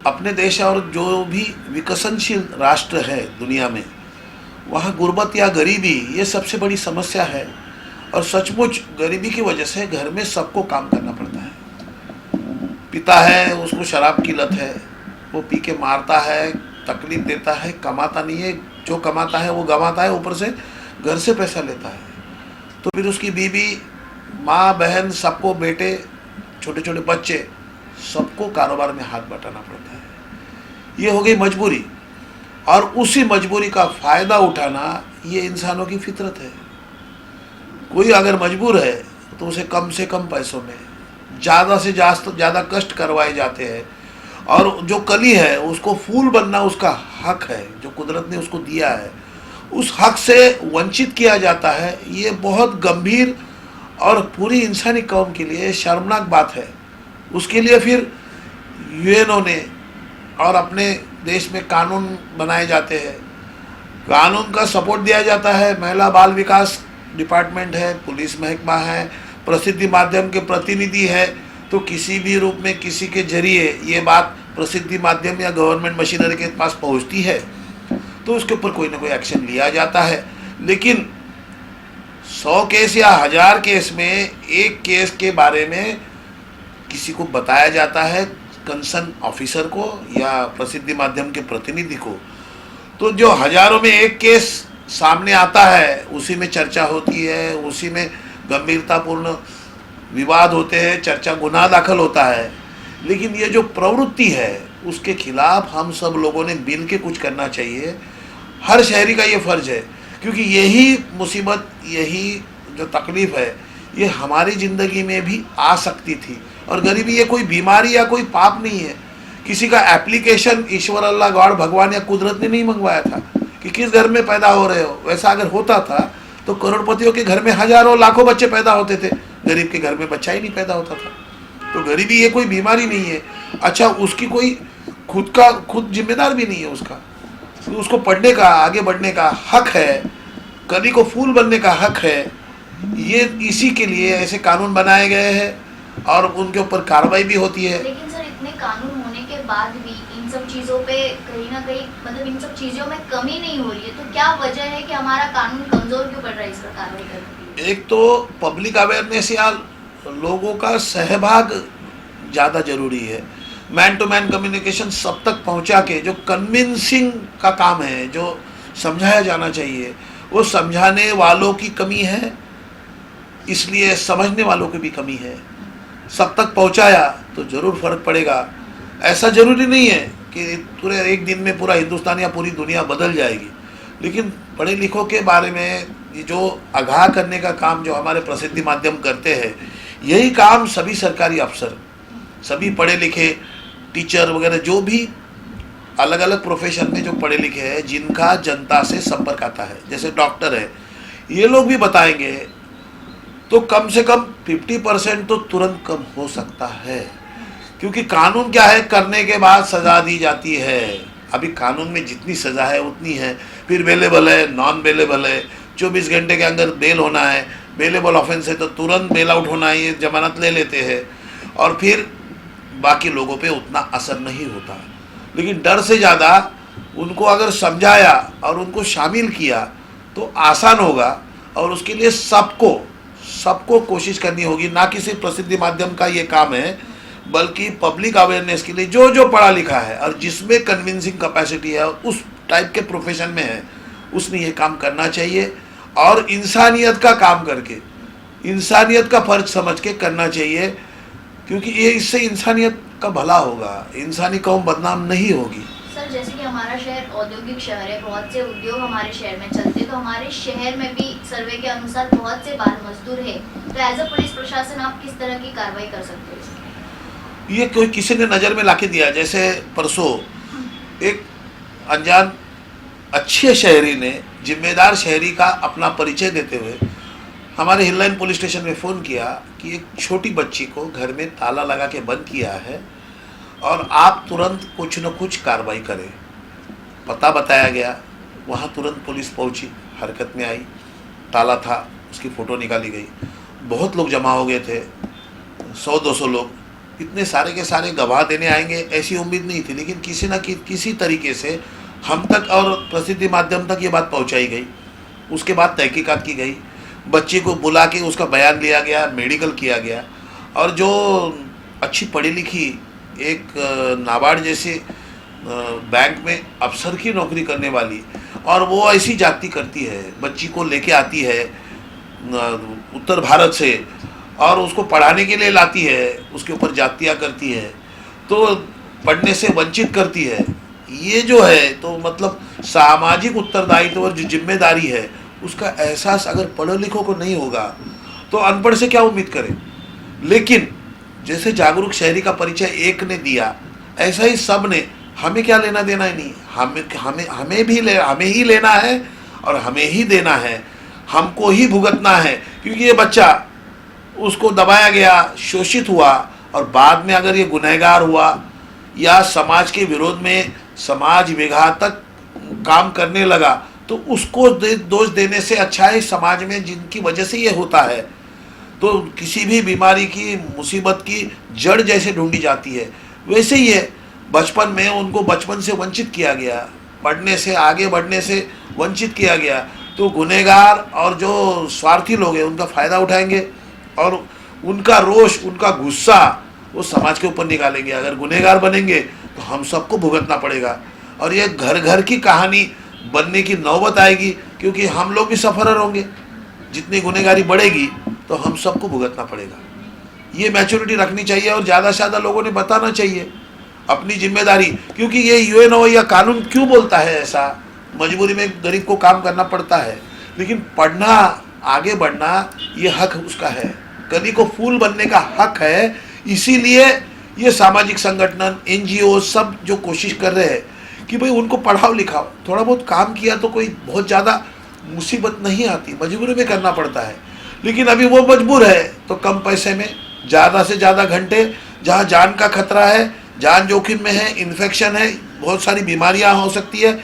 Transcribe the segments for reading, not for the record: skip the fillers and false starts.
अपने देश और जो भी विकसनशील राष्ट्र है दुनिया में, वहाँ गुर्बत या गरीबी ये सबसे बड़ी समस्या है। और सचमुच गरीबी की वजह से घर में सबको काम करना पड़ता है। पिता है, उसको शराब की लत है, वो पी के मारता है, तकलीफ देता है, कमाता नहीं है, जो कमाता है वो गंवाता है, ऊपर से घर से पैसा लेता है। तो फिर उसकी बीवी, माँ, बहन, सबको, बेटे, छोटे छोटे बच्चे, सबको कारोबार में हाथ बटाना पड़ता है। ये हो गई मजबूरी, और उसी मजबूरी का फ़ायदा उठाना ये इंसानों की फितरत है। कोई अगर मजबूर है तो उसे कम से कम पैसों में ज़्यादा से ज़्यादा कष्ट करवाए जाते हैं, और जो कली है उसको फूल बनना उसका हक है, जो कुदरत ने उसको दिया है, उस हक से वंचित किया जाता है। ये बहुत गंभीर और पूरी इंसानी कौम के लिए शर्मनाक बात है। उसके लिए फिर यूएनओ ने और अपने देश में कानून बनाए जाते हैं, कानून का सपोर्ट दिया जाता है। महिला बाल विकास डिपार्टमेंट है, पुलिस महकमा है, प्रसिद्धि माध्यम के प्रतिनिधि है। तो किसी भी रूप में किसी के जरिए ये बात प्रसिद्धि माध्यम या गवर्नमेंट मशीनरी के पास पहुंचती है तो उसके ऊपर कोई ना कोई एक्शन लिया जाता है। लेकिन 100 केस या 1000 केस में एक केस के बारे में किसी को बताया जाता है, कंसर्न ऑफिसर को या प्रसिद्धि माध्यम के प्रतिनिधि को, तो जो हजारों में एक केस सामने आता है उसी में चर्चा होती है, उसी में गंभीरतापूर्ण विवाद होते हैं, चर्चा, गुनाह दाखिल होता है। लेकिन ये जो प्रवृत्ति है उसके खिलाफ हम सब लोगों ने मिल के कुछ करना चाहिए। हर शहरी का ये फ़र्ज़ है, क्योंकि यही मुसीबत, यही जो तकलीफ़ है ये हमारी ज़िंदगी में भी आ सकती थी। और गरीबी ये कोई बीमारी या कोई पाप नहीं है। किसी का एप्लीकेशन ईश्वर, अल्लाह, गॉड, भगवान या कुदरत ने नहीं मंगवाया था कि किस घर में पैदा हो रहे हो। वैसा अगर होता था तो करोड़पतियों के घर में हजारों लाखों बच्चे पैदा होते थे, गरीब के घर में बच्चा ही नहीं पैदा होता था। तो गरीबी ये कोई बीमारी नहीं है। अच्छा, उसकी कोई खुद जिम्मेदार भी नहीं है उसका, तो उसको पढ़ने का, आगे बढ़ने का हक है, कली को फूल बनने का हक है। ये इसी के लिए ऐसे कानून बनाए गए हैं और उनके ऊपर कार्रवाई भी होती है। लेकिन सर, इतने कानून होने के बाद भी इन सब चीज़ों पे कहीं ना कहीं, मतलब इन सब चीज़ों में कमी नहीं हो रही है, तो क्या वजह है कि हमारा कानून कमज़ोर क्यों पड़ रहा है इस पर कार्रवाई करने? एक तो पब्लिक अवेयरनेस या लोगों का सहभाग ज़्यादा ज़रूरी है। मैन टू मैन कम्युनिकेशन सब तक पहुंचा के, जो कन्विंसिंग का काम है, जो समझाया जाना चाहिए, वो समझाने वालों की कमी है, इसलिए समझने वालों की भी कमी है। सब तक पहुंचाया तो ज़रूर फ़र्क पड़ेगा। ऐसा ज़रूरी नहीं है कि पूरे एक दिन में पूरा हिंदुस्तान या पूरी दुनिया बदल जाएगी, लेकिन पढ़े लिखों के बारे में जो आगाह करने का काम जो हमारे प्रसिद्धि माध्यम करते हैं, यही काम सभी सरकारी अफसर, सभी पढ़े लिखे टीचर वगैरह, जो भी अलग अलग प्रोफेशन में जो पढ़े लिखे हैं, जिनका जनता से संपर्क आता है, जैसे डॉक्टर है, ये लोग भी बताएंगे तो कम से कम 50% तो तुरंत कम हो सकता है। क्योंकि कानून क्या है, करने के बाद सज़ा दी जाती है। अभी कानून में जितनी सज़ा है उतनी है, फिर बेलेबल है, नॉन बेलेबल है, 24 घंटे के अंदर बेल होना है, बेलेबल ऑफेंस है तो तुरंत बेल आउट होना है, ये जमानत ले लेते हैं, और फिर बाकी लोगों पे उतना असर नहीं होता। लेकिन डर से ज़्यादा उनको अगर समझाया और उनको शामिल किया तो आसान होगा। और उसके लिए सबको कोशिश करनी होगी, ना कि सिर्फ प्रसिद्धि माध्यम का ये काम है, बल्कि पब्लिक अवेयरनेस के लिए जो पढ़ा लिखा है और जिसमें कन्विंसिंग कैपेसिटी है, उस टाइप के प्रोफेशन में है, उसने ये काम करना चाहिए। और इंसानियत का काम करके, इंसानियत का फ़र्ज समझ के करना चाहिए, क्योंकि ये इससे इंसानियत का भला होगा, इंसानी कौम बदनाम नहीं होगी। सर, जैसे कि हमारा शहर औद्योगिक शहर है, बहुत से उद्योग हमारे शहर में चलते, तो हमारे शहर में भी सर्वे के अनुसार बहुत से बाल मजदूर है। तो एज अ पुलिस प्रशासन आप किस तरह की कार्रवाई कर सकते हो? ये कोई किसी ने नज़र में लाके दिया। जैसे परसों एक अनजान अच्छे शहरी ने, जिम्मेदार शहरी का अपना परिचय देते हुए हमारे हिललाइन पुलिस स्टेशन में फ़ोन किया कि एक छोटी बच्ची को घर में ताला लगा के बंद किया है और आप तुरंत कुछ न कुछ कार्रवाई करें। पता बताया गया, वहाँ तुरंत पुलिस पहुँची, हरकत में आई, ताला था, उसकी फ़ोटो निकाली गई। बहुत लोग जमा हो गए थे, 100-200 लोग। इतने सारे के सारे गवाह देने आएंगे ऐसी उम्मीद नहीं थी, लेकिन किसी न किसी तरीके से हम तक और प्रसिद्धि माध्यम तक ये बात पहुंचाई गई। उसके बाद तहकीकात की गई, बच्ची को बुला के उसका बयान लिया गया, मेडिकल किया गया, और जो अच्छी पढ़ी लिखी एक नाबार्ड जैसे बैंक में अफसर की नौकरी करने वाली, और वो ऐसी जाति करती है, बच्ची को लेके आती है उत्तर भारत से और उसको पढ़ाने के लिए लाती है, उसके ऊपर जातियाँ करती है, तो पढ़ने से वंचित करती है। ये जो है तो मतलब सामाजिक उत्तरदायित्व और जो जिम्मेदारी है उसका एहसास अगर पढ़े लिखों को नहीं होगा तो अनपढ़ से क्या उम्मीद करें। लेकिन जैसे जागरूक शहरी का परिचय एक ने दिया, ऐसा ही सब ने, हमें क्या लेना देना ही नहीं, हमें ही लेना है और हमें ही देना है, हमको ही भुगतना है। क्योंकि ये बच्चा उसको दबाया गया, शोषित हुआ, और बाद में अगर ये गुनहगार हुआ या समाज के विरोध में समाज विघातक काम करने लगा तो उसको दोष देने से अच्छा है समाज में जिनकी वजह से ये होता है, तो किसी भी बीमारी की, मुसीबत की जड़ जैसे ढूंढी जाती है, वैसे ही है। बचपन में उनको बचपन से वंचित किया गया, पढ़ने से, आगे बढ़ने से वंचित किया गया, तो गुनहगार और जो स्वार्थी लोग हैं उनका फ़ायदा उठाएंगे और उनका रोष, उनका गुस्सा वो समाज के ऊपर निकालेंगे। अगर गुनहगार बनेंगे तो हम सबको भुगतना पड़ेगा, और ये घर घर की कहानी बनने की नौबत आएगी, क्योंकि हम लोग भी सफ़रर होंगे। जितनी गुनहगारी बढ़ेगी तो हम सबको भुगतना पड़ेगा। ये मैच्योरिटी रखनी चाहिए और ज़्यादा से ज़्यादा लोगों ने बताना चाहिए अपनी जिम्मेदारी। क्योंकि ये यूएनओ या कानून क्यों बोलता है ऐसा, मजबूरी में गरीब को काम करना पड़ता है, लेकिन पढ़ना, आगे बढ़ना ये हक उसका है, कली को फूल बनने का हक है। इसीलिए ये सामाजिक संगठन, एनजीओ सब जो कोशिश कर रहे हैं कि भाई उनको पढ़ाओ लिखाओ। थोड़ा बहुत काम किया तो कोई बहुत ज़्यादा मुसीबत नहीं आती, मजबूरी में करना पड़ता है। लेकिन अभी वो मजबूर है तो कम पैसे में ज़्यादा से ज़्यादा घंटे, जहाँ जान का खतरा है, जान जोखिम में है, इन्फेक्शन है, बहुत सारी बीमारियां हो सकती है,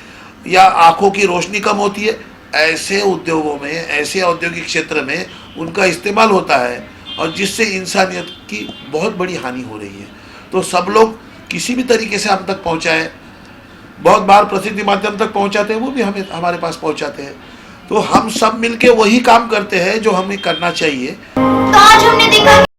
या आँखों की रोशनी कम होती है, ऐसे उद्योगों में, ऐसे औद्योगिक क्षेत्र में उनका इस्तेमाल होता है, और जिससे इंसानियत की बहुत बड़ी हानि हो रही है। तो सब लोग किसी भी तरीके से हम तक पहुँचाएँ। बहुत बार प्रसिद्धि माध्यम तक पहुँचाते हैं, वो भी हमें हमारे पास पहुँचाते हैं, तो हम सब मिलके वही काम करते हैं जो हमें करना चाहिए। तो आज हमने देखा